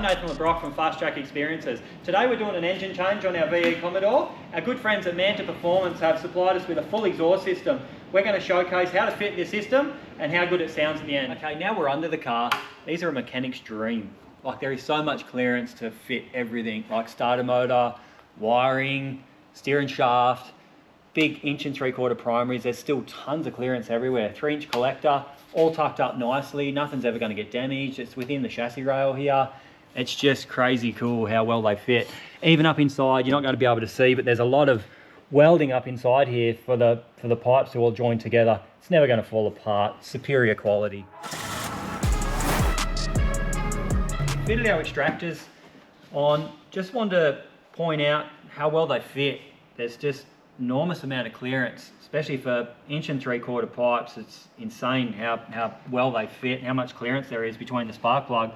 Nathan Lebrocque from Fast Track Experiences. Today we're doing an engine change on our V8 Commodore. Our good friends at Manta Performance have supplied us with a full exhaust system. We're going to showcase how to fit this system and how good it sounds at the end. Okay, now we're under the car. These are a mechanic's dream. Like, there is so much clearance to fit everything, like starter motor, wiring, steering shaft, big 1 3/4 primaries. There's still tons of clearance everywhere. 3-inch collector, all tucked up nicely. Nothing's ever going to get damaged. It's within the chassis rail here. It's just crazy cool how well they fit. Even up inside, you're not going to be able to see, but there's a lot of welding up inside here for the pipes to all join together. It's never going to fall apart. Superior quality. Fitted our extractors on. Just wanted to point out how well they fit. There's just enormous amount of clearance, especially for 1 3/4 pipes. It's insane how well they fit, how much clearance there is between the spark plug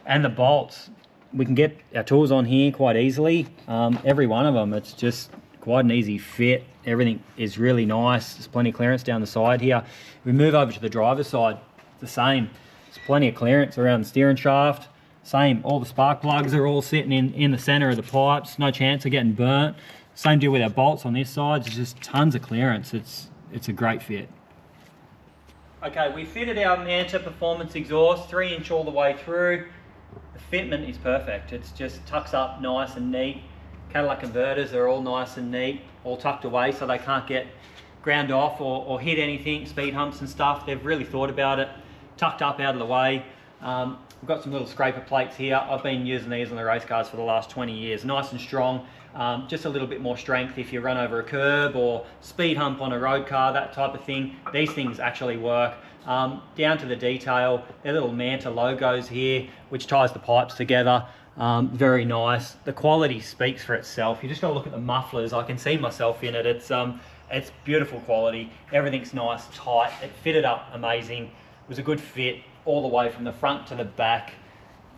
and the bolts. We can get our tools on here quite easily. Every one of them, it's just quite an easy fit. Everything is really nice. There's plenty of clearance down the side here. If we move over to the driver's side, it's the same. There's plenty of clearance around the steering shaft. Same, all the spark plugs are all sitting in the center of the pipes. No chance of getting burnt. Same deal with our bolts on this side. There's just tons of clearance. It's a great fit. Okay, we fitted our Manta Performance exhaust, 3-inch all the way through. The fitment is perfect. It's just tucks up nice and neat. Cadillac converters are all nice and neat, all tucked away so they can't get ground off or hit anything, speed humps and stuff. They've really thought about it. Tucked up out of the way. We've got some little scraper plates here. I've been using these on the race cars for the last 20 years. Nice and strong. Just a little bit more strength if you run over a curb or speed hump on a road car, that type of thing. These things actually work. Down to the detail, their little Manta logos here, which ties the pipes together. Very nice. The quality speaks for itself. You just got to look at the mufflers. I can see myself in it. It's beautiful quality. Everything's nice, tight. It fitted up amazing. It was a good fit all the way from the front to the back.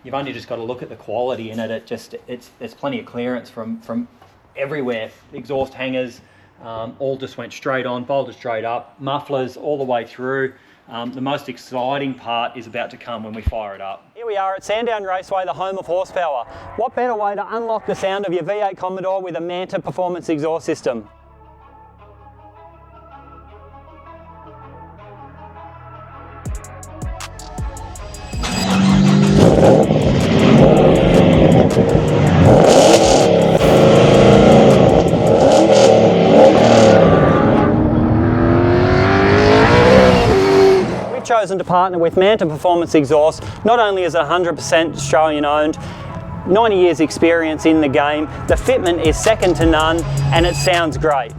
You've only just got to look at the quality in it. There's plenty of clearance from everywhere. The exhaust hangers all just went straight on, bolted straight up. Mufflers all the way through. The most exciting part is about to come when we fire it up. Here we are at Sandown Raceway, the home of horsepower. What better way to unlock the sound of your V8 Commodore with a Manta Performance Exhaust System? Chosen to partner with Manta Performance Exhaust. Not only is it 100% Australian owned, 90 years experience in the game, the fitment is second to none and it sounds great.